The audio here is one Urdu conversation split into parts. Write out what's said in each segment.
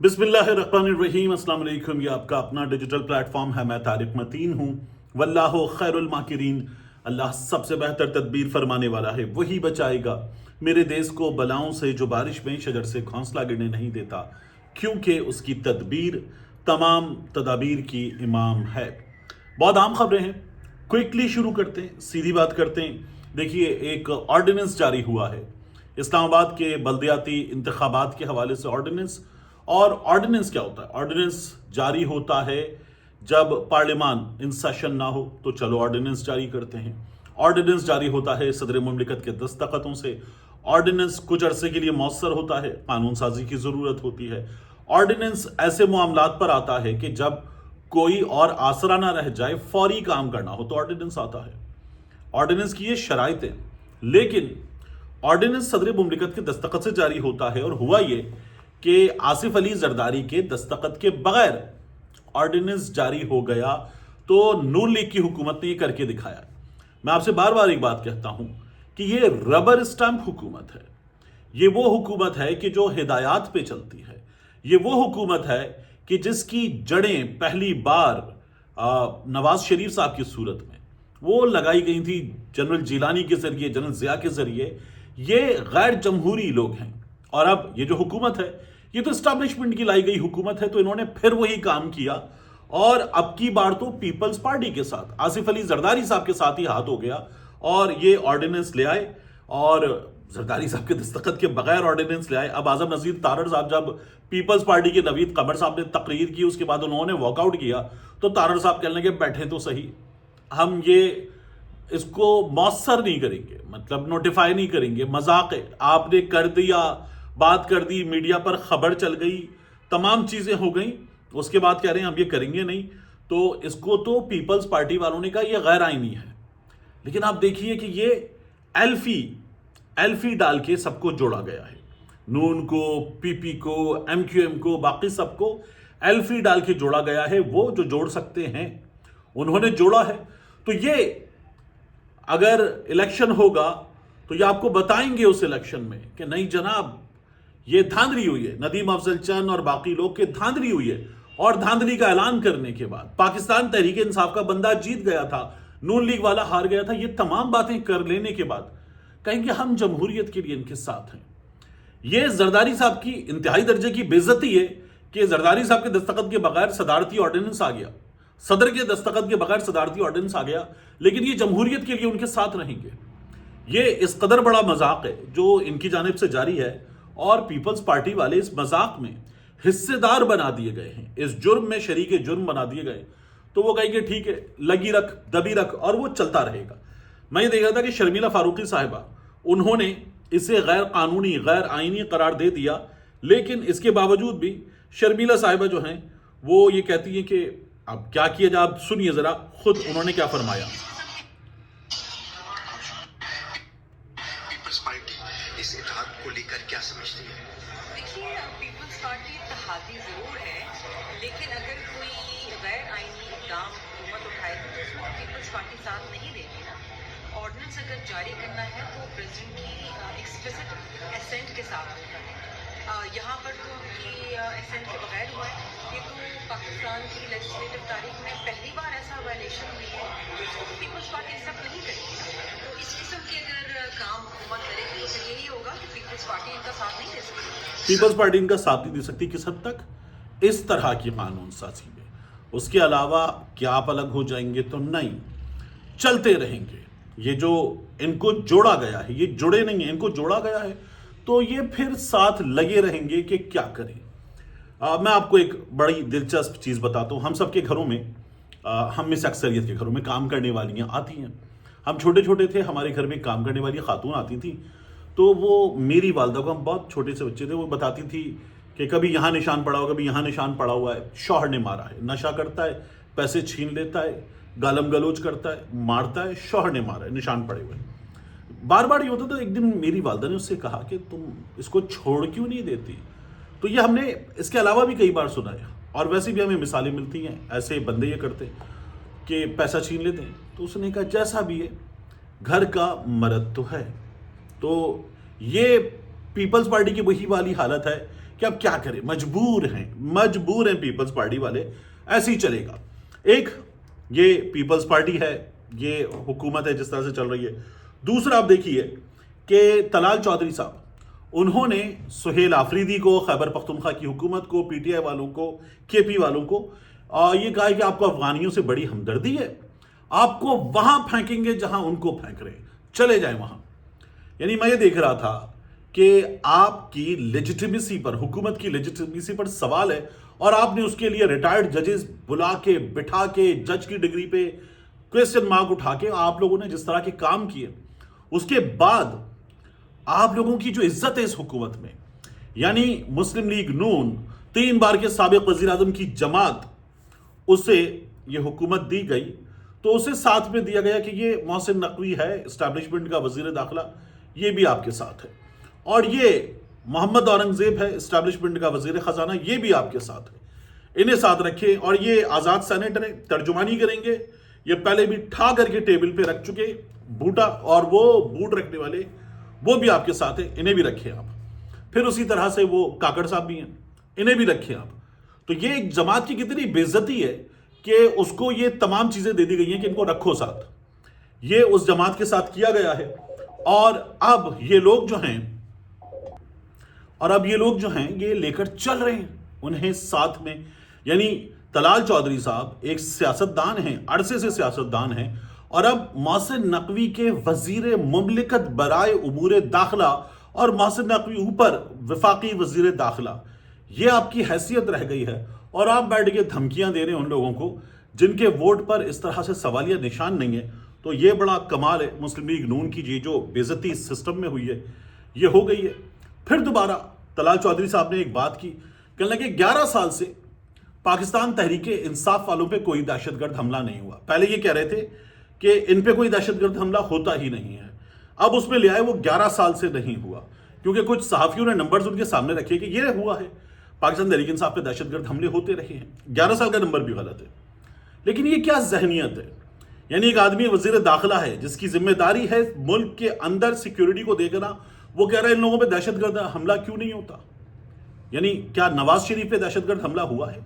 بسم اللہ الرحمن الرحیم۔ السلام علیکم۔ یہ آپ کا اپنا ڈیجیٹل پلیٹ فارم ہے، میں طارق متین ہوں۔ واللہ خیر الماکرین، اللہ سب سے بہتر تدبیر فرمانے والا ہے، وہی بچائے گا میرے دیس کو بلاؤں سے جو بارش میں شجر سے گھونسلہ گرنے نہیں دیتا، کیونکہ اس کی تدبیر تمام تدابیر کی امام ہے۔ بہت عام خبریں ہیں، کوئکلی شروع کرتے ہیں، سیدھی بات کرتے ہیں۔ دیکھیے، ایک آرڈیننس جاری ہوا ہے اسلام آباد کے بلدیاتی انتخابات کے حوالے سے۔ اور آرڈیننس کیا ہوتا ہے؟ آرڈیننس جاری ہوتا ہے جب پارلیمان ان سیشن نہ ہو تو چلو آرڈیننس جاری کرتے ہیں۔ آرڈیننس جاری ہوتا ہے صدر مملکت کے دستخطوں سے۔ آرڈیننس کچھ عرصے کے لیے مؤثر ہوتا ہے، قانون سازی کی ضرورت ہوتی ہے۔ آرڈیننس ایسے معاملات پر آتا ہے کہ جب کوئی اور آسرا نہ رہ جائے، فوری کام کرنا ہو تو آرڈیننس آتا ہے۔ آرڈیننس کی یہ شرائط ہیں، لیکن آرڈیننس صدر مملکت کے دستخط سے جاری ہوتا ہے، اور ہوا یہ کہ آصف علی زرداری کے دستخط کے بغیر آرڈیننس جاری ہو گیا، تو نون لیگ کی حکومت نے یہ کر کے دکھایا۔ میں آپ سے بار بار ایک بات کہتا ہوں کہ یہ ربر اسٹمپ حکومت ہے۔ یہ وہ حکومت ہے کہ جو ہدایات پہ چلتی ہے۔ یہ وہ حکومت ہے کہ جس کی جڑیں پہلی بار نواز شریف صاحب کی صورت میں وہ لگائی گئی تھی، جنرل جیلانی کے ذریعے، جنرل ضیاء کے ذریعے۔ یہ غیر جمہوری لوگ ہیں، اور اب یہ جو حکومت ہے یہ تو اسٹیبلشمنٹ کی لائی گئی حکومت ہے، تو انہوں نے پھر وہی کام کیا، اور اب کی بار تو پیپلز پارٹی کے ساتھ، آصف علی زرداری صاحب کے ساتھ ہی ہاتھ ہو گیا، اور یہ آرڈیننس لے آئے، اور زرداری صاحب کے دستخط کے بغیر آرڈیننس لے آئے۔ اب اعظم نذیر تارڑ صاحب، جب پیپلز پارٹی کے نوید قمر صاحب نے تقریر کی، اس کے بعد انہوں نے واک آؤٹ کیا، تو تارڑ صاحب کہنے لگے بیٹھے تو صحیح، ہم یہ اس کو مؤثر نہیں کریں گے، مطلب نوٹیفائی نہیں کریں گے، مذاق ہے، آپ نے کر دیا، بات کر دی، میڈیا پر خبر چل گئی، تمام چیزیں ہو گئیں، اس کے بعد کہہ رہے ہیں ہم یہ کریں گے نہیں۔ تو اس کو تو پیپلز پارٹی والوں نے کہا یہ غیر آئینی ہے، لیکن آپ دیکھیے کہ یہ ایلفی ڈال کے سب کو جوڑا گیا ہے، نون کو، پی پی کو، ایم کیو ایم کو، باقی سب کو ایلفی ڈال کے جوڑا گیا ہے۔ وہ جو جوڑ سکتے ہیں انہوں نے جوڑا ہے، تو یہ اگر الیکشن ہوگا تو یہ آپ کو بتائیں گے اس الیکشن میں کہ نہیں جناب، یہ دھاندلی ہوئی ہے، ندیم افضل چند اور باقی لوگ کے دھاندلی ہوئی ہے۔ اور دھاندلی کا اعلان کرنے کے بعد پاکستان تحریک انصاف کا بندہ جیت گیا تھا، نون لیگ والا ہار گیا تھا، یہ تمام باتیں کر لینے کے بعد کہیں گے ہم جمہوریت کے لیے ان کے ساتھ ہیں۔ یہ زرداری صاحب کی انتہائی درجے کی بے عزتی ہے کہ زرداری صاحب کے دستخط کے بغیر صدارتی آرڈیننس آ گیا، صدر کے دستخط کے بغیر صدارتی آرڈیننس آ گیا، لیکن یہ جمہوریت کے لیے ان کے ساتھ رہیں گے۔ یہ اس قدر بڑا مذاق ہے جو ان کی جانب سے جاری ہے، اور پیپلز پارٹی والے اس مذاق میں حصے دار بنا دیے گئے ہیں، اس جرم میں شریک جرم بنا دیے گئے، تو وہ کہیں گے ٹھیک ہے، لگی رکھ، دبی رکھ، اور وہ چلتا رہے گا۔ میں یہ دیکھ رہا تھا کہ شرمیلا فاروقی صاحبہ، انہوں نے اسے غیر قانونی، غیر آئینی قرار دے دیا، لیکن اس کے باوجود بھی شرمیلا صاحبہ جو ہیں وہ یہ کہتی ہیں کہ اب کیا کیا جائے۔ آپ سنیے ذرا خود انہوں نے کیا فرمایا۔ پیپلز پارٹی اس اتحاد کو لے کر کیا سمجھتی ہے؟ دیکھیے، پیپلز پارٹی اتحادی ضرور ہے، لیکن اگر کوئی غیر آئینی اقدام حکومت اٹھائے گی تو اس میں پیپلز پارٹی ساتھ نہیں دے گی نا۔ آرڈیننس اگر جاری کرنا ہے تو پریزیڈنٹ کی ایکسپلسٹ اسینٹ کے ساتھ ہوتا ہے۔ یہاں پر تو ان کی اسینٹ کے بغیر ہوا ہے۔ یہ تو پاکستان کی لیجسلیٹو تاریخ میں پہلی بار ایسا وائلیشن ہوئی ہے، جس کو پیپلز پارٹی ایکسیپٹ نہیں کرے گی۔ تو اس قسم کے اگر کام حکومت کرے گی تو پھر یہی ہوگا کہ پیپلز پارٹی ان کا ساتھ نہیں دے سکتی۔ پیپلز پارٹی ان کا ساتھ نہیں دے سکتی، کس حد تک؟ اس طرح کی قانون سازی میں۔ اس کے علاوہ کیا آپ الگ ہو جائیں گے؟ تو نہیں، چلتے رہیں گے۔ یہ جو ان کو جوڑا گیا ہے، یہ جڑے نہیں ہیں، ان کو جوڑا گیا ہے، تو یہ پھر ساتھ لگے رہیں گے کہ کیا کریں۔ میں آپ کو ایک بڑی دلچسپ چیز بتاتا ہوں۔ ہم سب کے گھروں میں، ہم میں سے اکثریت کے گھروں میں کام کرنے والیاں آتی ہیں۔ ہم چھوٹے چھوٹے تھے، ہمارے گھر میں کام کرنے والی خاتون آتی تھی، تو وہ میری والدہ کو، ہم بہت چھوٹے سے بچے تھے، وہ بتاتی تھی کہ کبھی یہاں نشان پڑا ہوا، کبھی یہاں نشان پڑا ہوا ہے، شوہر نے مارا ہے، نشہ کرتا ہے، پیسے چھین لیتا ہے، گالم گلوچ کرتا ہے، مارتا ہے، شوہر نے مارا ہے، نشان پڑے ہوئے ہیں۔ بار بار یہ ہوتا تھا۔ ایک دن میری والدہ نے اس سے کہا کہ تم اس کو چھوڑ کیوں نہیں دیتی؟ تو یہ ہم نے اس کے علاوہ بھی کئی بار سنا ہے، اور ویسے بھی ہمیں مثالیں ملتی ہیں، ایسے بندے یہ کرتے کہ پیسہ چھین لیتے ہیں۔ تو اس نے کہا جیسا بھی ہے، گھر کا مرد تو ہے۔ تو یہ پیپلز پارٹی کی وہی والی حالت ہے کہ اب کیا کریں، مجبور ہیں پیپلز پارٹی والے، ایسے ہی چلے گا۔ ایک یہ پیپلز پارٹی ہے، یہ حکومت ہے جس طرح سے چل رہی ہے۔ دوسرا آپ دیکھیے کہ طلال چودھری صاحب، انہوں نے سہیل آفریدی کو، خیبر پختونخوا کی حکومت کو، پی ٹی آئی والوں کو، کے پی والوں کو یہ کہا ہے کہ آپ کو افغانیوں سے بڑی ہمدردی ہے، آپ کو وہاں پھینکیں گے جہاں ان کو پھینک رہے ہیں، چلے جائیں وہاں۔ یعنی میں یہ دیکھ رہا تھا کہ آپ کی لیجیٹیمیسی پر، حکومت کی لیجیٹیمیسی پر سوال ہے، اور آپ نے اس کے لیے ریٹائرڈ ججز بلا کے بٹھا کے جج کی ڈگری پہ کویسچن مارک اٹھا کے آپ لوگوں نے جس طرح کے کام کیے، اس کے بعد آپ لوگوں کی جو عزت ہے اس حکومت میں، یعنی مسلم لیگ نون 3 بار کے سابق وزیر اعظم کی جماعت، اسے یہ حکومت دی گئی تو اسے ساتھ میں دیا گیا کہ یہ محسن نقوی ہے اسٹیبلشمنٹ کا وزیر داخلہ، یہ بھی آپ کے ساتھ ہے، اور یہ محمد اورنگزیب ہے اسٹیبلشمنٹ کا وزیر خزانہ، یہ بھی آپ کے ساتھ ہے، انہیں ساتھ رکھیں۔ اور یہ آزاد سینیٹر ہیں، ترجمانی کریں گے، یہ پہلے بھی ٹھا کر کے ٹیبل پہ رکھ چکے بوٹا، اور وہ بوٹ رکھنے والے وہ بھی آپ کے ساتھ ہیں، انہیں بھی رکھیں آپ۔ پھر اسی طرح سے وہ کاکڑ صاحب بھی ہیں، انہیں بھی رکھیں آپ۔ تو یہ ایک جماعت کی کتنی بے عزتی ہے کہ اس کو یہ تمام چیزیں دے دی گئی ہیں کہ ان کو رکھو ساتھ، یہ اس جماعت کے ساتھ کیا گیا ہے۔ اور اب یہ لوگ جو ہیں یہ لے کر چل رہے ہیں انہیں ساتھ میں، یعنی طلال چودھری صاحب ایک سیاستدان ہیں، عرصے سے سیاستدان ہیں، اور اب محسن نقوی کے وزیر مملکت برائے امور داخلہ اور محسن نقوی اوپر وفاقی وزیر داخلہ، یہ آپ کی حیثیت رہ گئی ہے، اور آپ بیٹھ کے دھمکیاں دے رہے ہیں ان لوگوں کو جن کے ووٹ پر اس طرح سے سوالیہ نشان نہیں ہے۔ تو یہ بڑا کمال ہے مسلم لیگ نون کی، یہ جو بے عزتی اس سسٹم میں ہوئی ہے یہ ہو گئی ہے۔ پھر دوبارہ طلال چودھری صاحب نے ایک بات کی، کہنے لگے 11 سال سے پاکستان تحریک انصاف والوں پہ کوئی دہشت گرد حملہ نہیں ہوا۔ پہلے یہ کہہ رہے تھے کہ ان پہ کوئی دہشت گرد حملہ ہوتا ہی نہیں ہے، اب اس میں لے آئے وہ 11 سال سے نہیں ہوا، کیونکہ کچھ صحافیوں نے نمبرز ان کے سامنے رکھے کہ یہ ہوا ہے، پاکستان تحریک انصاف پہ دہشت گرد حملے ہوتے رہے ہیں، 11 سال کا نمبر بھی غلط ہے۔ لیکن یہ کیا ذہنیت ہے؟ یعنی ایک آدمی وزیر داخلہ ہے جس کی ذمہ داری ہے ملک کے اندر سیکیورٹی کو دیکھنا، وہ کہہ رہا ہے ان لوگوں پہ دہشت گرد حملہ کیوں نہیں ہوتا؟ یعنی کیا نواز شریف پہ دہشت گرد حملہ ہوا ہے؟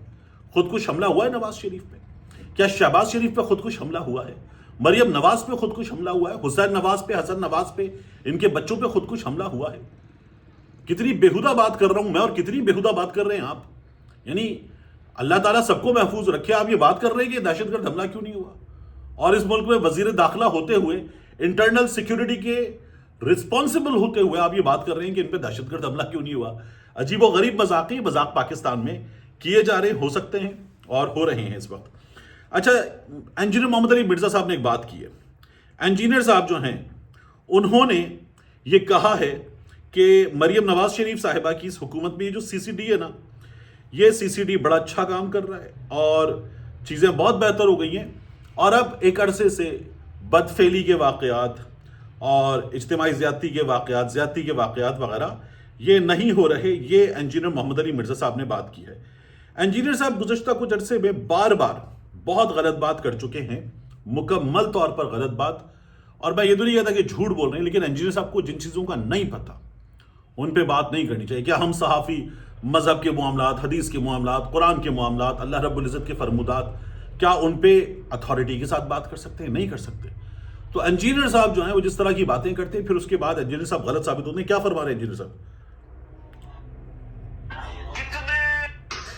خودکش حملہ ہوا ہے نواز شریف پہ؟ کیا شہباز شریف پہ خودکش حملہ ہوا ہے؟ مریم نواز پہ خودکش حملہ ہوا ہے؟ حسین نواز پہ، حسن نواز پہ، ان کے بچوں پہ خودکش حملہ ہوا ہے؟ کتنی بےہودہ بات کر رہا ہوں میں اور کتنی بےہودہ بات کر رہے ہیں آپ۔ یعنی اللہ تعالیٰ سب کو محفوظ رکھے، آپ یہ بات کر رہے ہیں کہ دہشت گرد حملہ کیوں نہیں ہوا، اور اس ملک میں وزیر داخلہ ہوتے ہوئے، انٹرنل سیکیورٹی کے رسپانسبل ہوتے ہوئے آپ یہ بات کر رہے ہیں کہ ان پہ دہشت گرد حملہ کیوں نہیں ہوا۔ عجیب و غریب مذاق پاکستان میں کیے جا رہے ہو سکتے ہیں اور ہو رہے ہیں اس وقت۔ اچھا، انجینئر محمد علی مرزا صاحب نے ایک بات کی ہے۔ انجینئر صاحب جو ہیں انہوں نے یہ کہا ہے کہ مریم نواز شریف صاحبہ کی اس حکومت میں یہ جو سی سی ڈی ہے نا، یہ سی سی ڈی بڑا اچھا کام کر رہا ہے اور چیزیں بہت بہتر ہو گئی ہیں، اور اب ایک عرصے سے بدفعلی کے واقعات اور اجتماعی زیادتی کے واقعات وغیرہ یہ نہیں ہو رہے۔ یہ انجینئر محمد علی مرزا صاحب نے بات کی ہے۔ انجینئر صاحب گزشتہ کچھ عرصے میں بار بار بہت غلط بات کر چکے ہیں، مکمل طور پر غلط بات، اور میں یہ تو نہیں کہتا کہ جھوٹ بول رہے ہیں، لیکن انجینئر صاحب کو جن چیزوں کا نہیں پتا ان پہ بات نہیں کرنی چاہیے۔ کیا ہم صحافی مذہب کے معاملات، حدیث کے معاملات، قرآن کے معاملات، اللہ رب العزت کے فرمودات، کیا ان پہ اتھارٹی کے ساتھ بات کر سکتے ہیں؟ نہیں کر سکتے۔ تو انجینئر صاحب جو ہیں وہ جس طرح کی باتیں کرتے ہیں، پھر اس کے بعد انجینئر صاحب غلط ثابت ہوتے ہیں۔ کیا فرما رہے ہیں انجینئر صاحب؟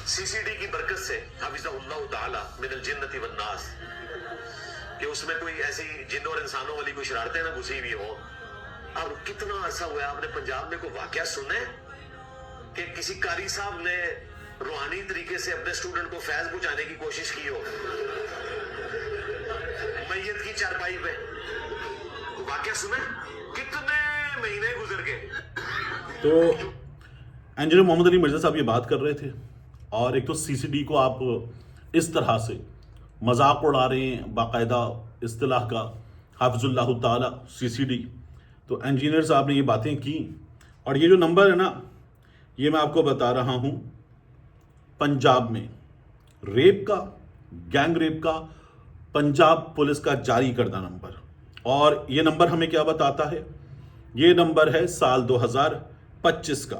سی سی ڈی کی برکت سے حفظہ اللہ تعالی من الجنت والناس، کہ اس میں کوئی ایسی جن اور انسانوں والی کوئی شرارتیں نہ گھسی ہوئی ہو۔ اور کتنا عرصہ ہوا ہے آپ نے پنجاب میں کوئی واقعہ سنا ہے کہ کسی قاری صاحب نے روحانی طریقے سے اپنے اسٹوڈنٹ کو فیض پہنچانے کی کوشش کی ہو میت کی چارپائی پہ؟ واقعہ سنا ہے؟ کتنے مہینے گزر گئے۔ تو انجینئر محمد علی مرزا صاحب یہ بات کر رہے تھے، اور ایک تو سی سی ڈی کو آپ اس طرح سے مذاق اڑا رہے ہیں، باقاعدہ اصطلاح کا حافظ اللہ تعالی سی سی ڈی۔ تو انجینئر صاحب نے یہ باتیں کی، اور یہ جو نمبر ہے نا، یہ میں آپ کو بتا رہا ہوں، پنجاب میں ریپ کا، گینگ ریپ کا پنجاب پولیس کا جاری کردہ نمبر، اور یہ نمبر ہمیں کیا بتاتا ہے؟ یہ نمبر ہے سال 2025 کا۔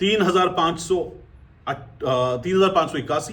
3,581,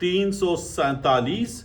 347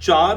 4,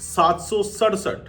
767।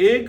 1,